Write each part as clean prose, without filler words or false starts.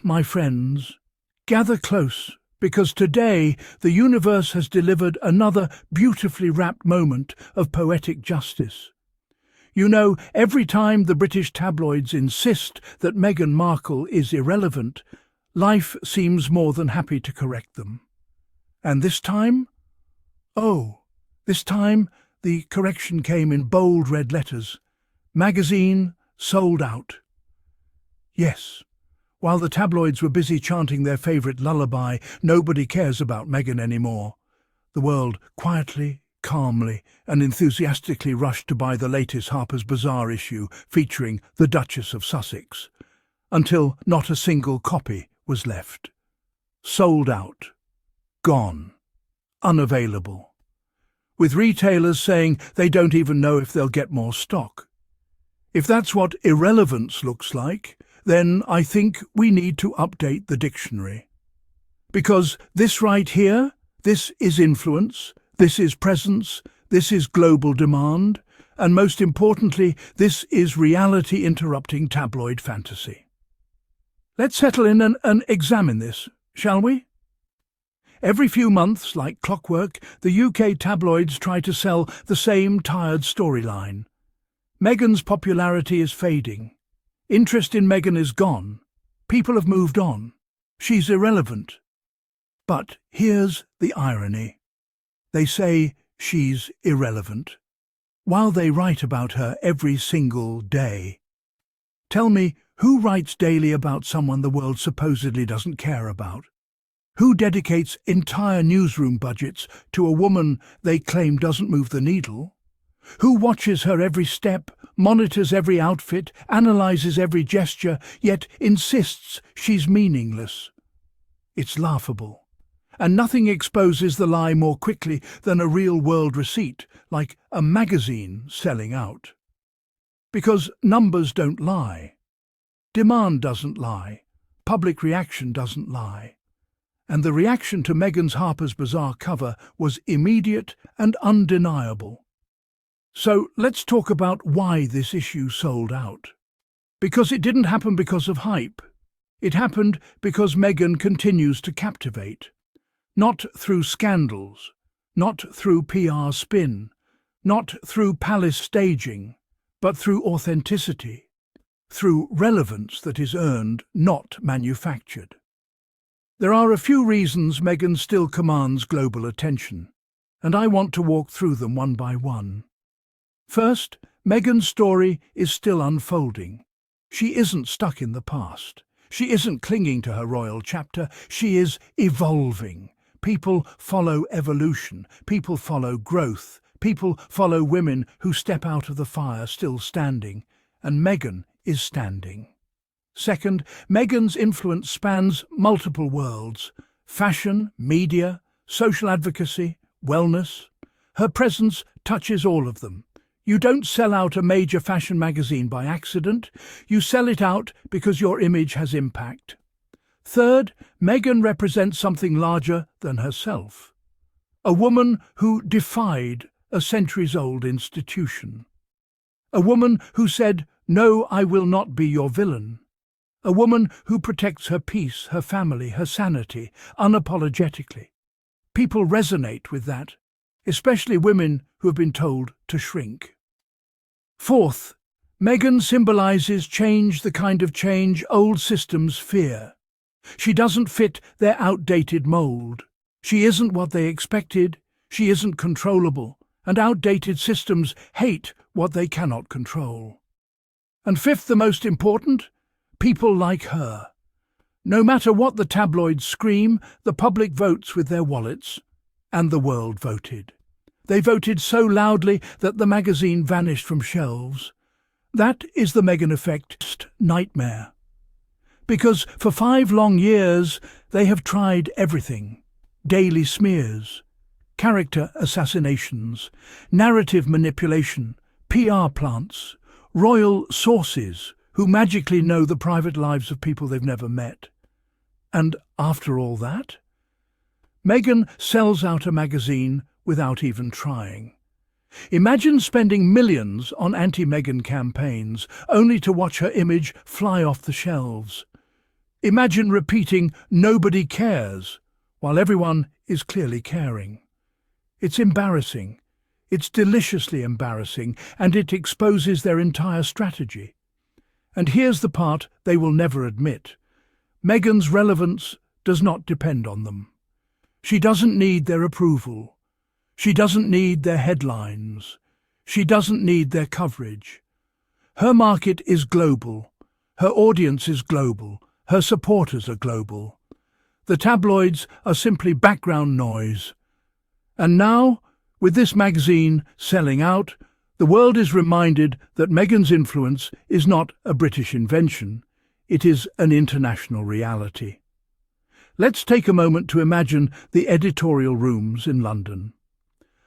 my friends, gather close, because today the universe has delivered another beautifully wrapped moment of poetic justice. You know, every time the British tabloids insist that Meghan Markle is irrelevant, life seems more than happy to correct them. And this time? Oh, this time the correction came in bold red letters. Magazine sold out. Yes, while the tabloids were busy chanting their favourite lullaby, nobody cares about Meghan anymore. The world quietly, calmly and enthusiastically rushed to buy the latest Harper's Bazaar issue featuring the Duchess of Sussex, until not a single copy was left. Sold out. Gone. Unavailable. With retailers saying they don't even know if they'll get more stock. If that's what irrelevance looks like, then I think we need to update the dictionary. Because this right here, this is influence, this is presence, this is global demand, and most importantly, this is reality-interrupting tabloid fantasy. Let's settle in and examine this, shall we? Every few months, like clockwork, the UK tabloids try to sell the same tired storyline. Meghan's popularity is fading. Interest in Meghan is gone. People have moved on. She's irrelevant. But here's the irony. They say she's irrelevant, while they write about her every single day. Tell me, who writes daily about someone the world supposedly doesn't care about? Who dedicates entire newsroom budgets to a woman they claim doesn't move the needle? Who watches her every step, monitors every outfit, analyzes every gesture, yet insists she's meaningless? It's laughable. And nothing exposes the lie more quickly than a real-world receipt, like a magazine selling out. Because numbers don't lie. Demand doesn't lie. Public reaction doesn't lie. And the reaction to Meghan's Harper's Bazaar cover was immediate and undeniable. So let's talk about why this issue sold out. Because it didn't happen because of hype. It happened because Meghan continues to captivate. Not through scandals, not through PR spin, not through palace staging, but through authenticity, through relevance that is earned, not manufactured. There are a few reasons Meghan still commands global attention, and I want to walk through them one by one. First, Meghan's story is still unfolding. She isn't stuck in the past. She isn't clinging to her royal chapter. She is evolving. People follow evolution. People follow growth. People follow women who step out of the fire still standing. And Meghan is standing. Second, Meghan's influence spans multiple worlds: fashion, media, social advocacy, wellness. Her presence touches all of them. You don't sell out a major fashion magazine by accident. You sell it out because your image has impact. Third, Meghan represents something larger than herself. A woman who defied a centuries-old institution. A woman who said, "No, I will not be your villain." A woman who protects her peace, her family, her sanity, unapologetically. People resonate with that, especially women who have been told to shrink. Fourth, Meghan symbolizes change, the kind of change old systems fear. She doesn't fit their outdated mold. She isn't what they expected. She isn't controllable, and outdated systems hate what they cannot control. And fifth, the most important, people like her. No matter what the tabloids scream, the public votes with their wallets, and the world voted. They voted so loudly that the magazine vanished from shelves. That is the Meghan effect nightmare. Because for 5 long years they have tried everything: daily smears, character assassinations, narrative manipulation, PR plants, royal sources who magically know the private lives of people they've never met. And after all that, Meghan sells out a magazine without even trying. Imagine spending millions on anti-Meghan campaigns only to watch her image fly off the shelves. Imagine repeating "nobody cares" while everyone is clearly caring. It's embarrassing. It's deliciously embarrassing, and it exposes their entire strategy. And here's the part they will never admit. Meghan's relevance does not depend on them. She doesn't need their approval. She doesn't need their headlines. She doesn't need their coverage. Her market is global. Her audience is global. Her supporters are global. The tabloids are simply background noise. And now, with this magazine selling out, the world is reminded that Meghan's influence is not a British invention. It is an international reality. Let's take a moment to imagine the editorial rooms in London.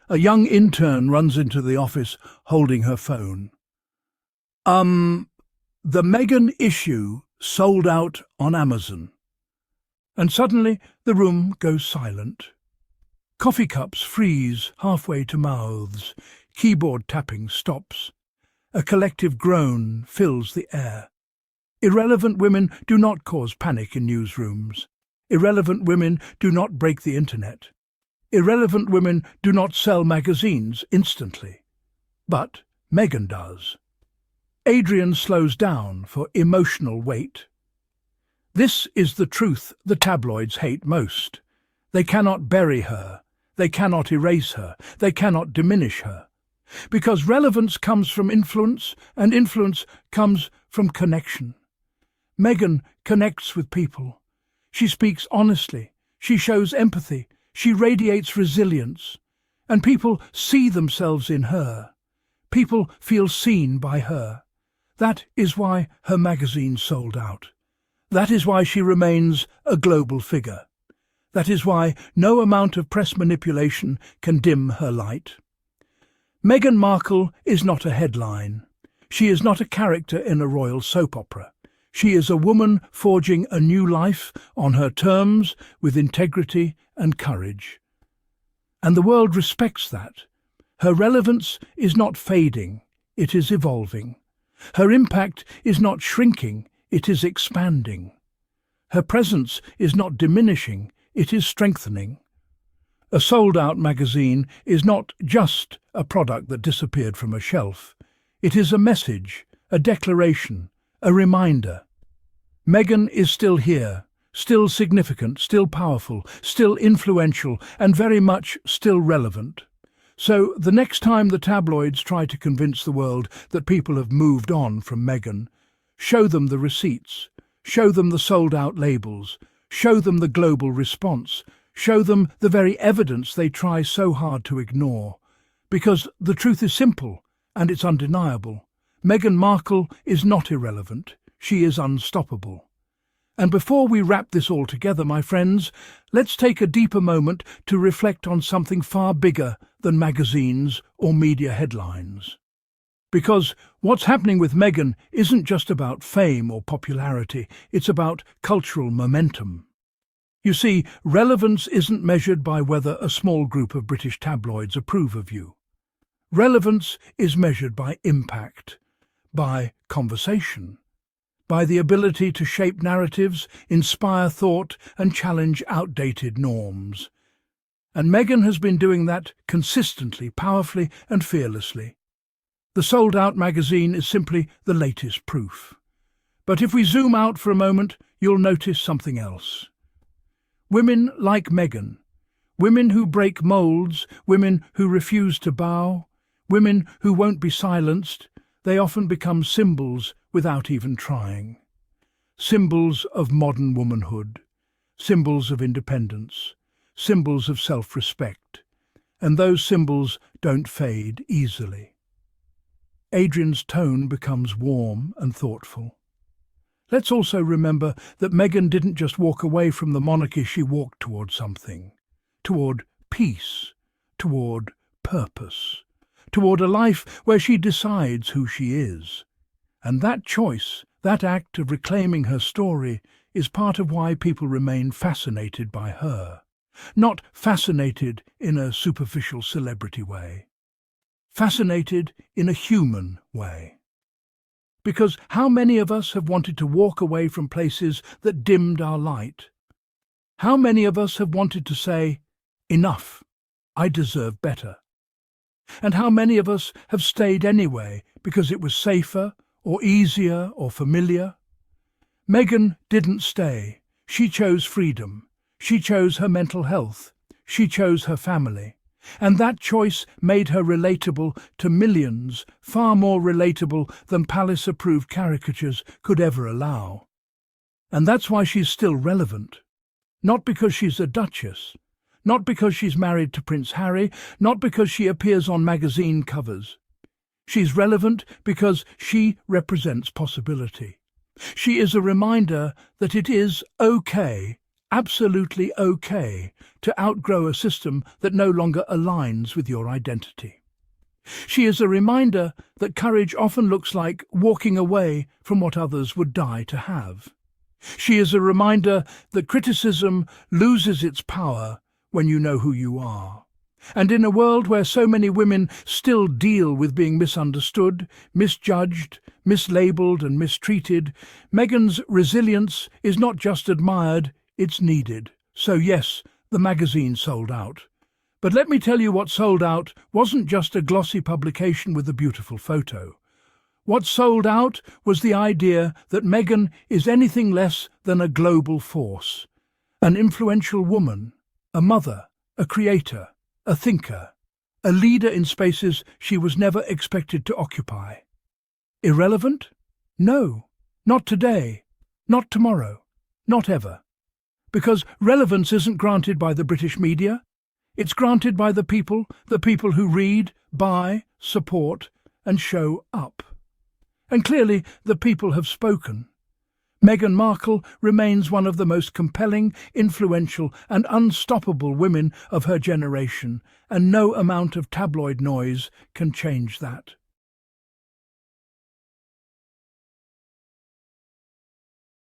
A young intern runs into the office holding her phone. The Meghan issue sold out on Amazon. And suddenly the room goes silent. Coffee cups freeze halfway to mouths. Keyboard tapping stops. A collective groan fills the air. Irrelevant women do not cause panic in newsrooms. Irrelevant women do not break the internet. Irrelevant women do not sell magazines instantly. But Meghan does. Adrian slows down for emotional weight. This is the truth the tabloids hate most. They cannot bury her. They cannot erase her. They cannot diminish her. Because relevance comes from influence, and influence comes from connection. Meghan connects with people. She speaks honestly. She shows empathy. She radiates resilience. And people see themselves in her. People feel seen by her. That is why her magazine sold out. That is why she remains a global figure. That is why no amount of press manipulation can dim her light. Meghan Markle is not a headline. She is not a character in a royal soap opera. She is a woman forging a new life on her terms with integrity and courage. And the world respects that. Her relevance is not fading, it is evolving. Her impact is not shrinking, it is expanding. Her presence is not diminishing, it is strengthening. A sold-out magazine is not just a product that disappeared from a shelf. It is a message, a declaration, a reminder. Meghan is still here, still significant, still powerful, still influential, and very much still relevant. So the next time the tabloids try to convince the world that people have moved on from Meghan, show them the receipts, show them the sold-out labels, show them the global response, show them the very evidence they try so hard to ignore. Because the truth is simple, and it's undeniable. Meghan Markle is not irrelevant. She is unstoppable. And before we wrap this all together, my friends, let's take a deeper moment to reflect on something far bigger than magazines or media headlines. Because what's happening with Meghan isn't just about fame or popularity, it's about cultural momentum. You see, relevance isn't measured by whether a small group of British tabloids approve of you. Relevance is measured by impact, by conversation, by the ability to shape narratives, inspire thought, and challenge outdated norms. And Meghan has been doing that consistently, powerfully, and fearlessly. The sold-out magazine is simply the latest proof. But if we zoom out for a moment, you'll notice something else. Women like Meghan, women who break molds, women who refuse to bow, women who won't be silenced, they often become symbols without even trying. Symbols of modern womanhood, symbols of independence, symbols of self-respect, and those symbols don't fade easily. Adrian's tone becomes warm and thoughtful. Let's also remember that Meghan didn't just walk away from the monarchy, she walked toward something. Toward peace, toward purpose, toward a life where she decides who she is. And that choice, that act of reclaiming her story, is part of why people remain fascinated by her. Not fascinated in a superficial celebrity way. Fascinated in a human way. Because how many of us have wanted to walk away from places that dimmed our light? How many of us have wanted to say, "Enough, I deserve better"? And how many of us have stayed anyway because it was safer or easier or familiar? Meghan didn't stay. She chose freedom. She chose her mental health. She chose her family. And that choice made her relatable to millions, far more relatable than palace-approved caricatures could ever allow. And that's why she's still relevant. Not because she's a duchess, not because she's married to Prince Harry, not because she appears on magazine covers. She's relevant because she represents possibility. She is a reminder that it is okay, absolutely okay, to outgrow a system that no longer aligns with your identity. She is a reminder that courage often looks like walking away from what others would die to have. She is a reminder that criticism loses its power when you know who you are. And in a world where so many women still deal with being misunderstood, misjudged, mislabeled and mistreated, Meghan's resilience is not just admired, it's needed. So yes, the magazine sold out. But let me tell you, what sold out wasn't just a glossy publication with a beautiful photo. What sold out was the idea that Meghan is anything less than a global force, an influential woman, a mother, a creator, a thinker, a leader in spaces she was never expected to occupy. Irrelevant? No, not today, not tomorrow, not ever. Because relevance isn't granted by the British media, it's granted by the people who read, buy, support, and show up. And clearly the people have spoken. Meghan Markle remains one of the most compelling, influential and unstoppable women of her generation, and no amount of tabloid noise can change that.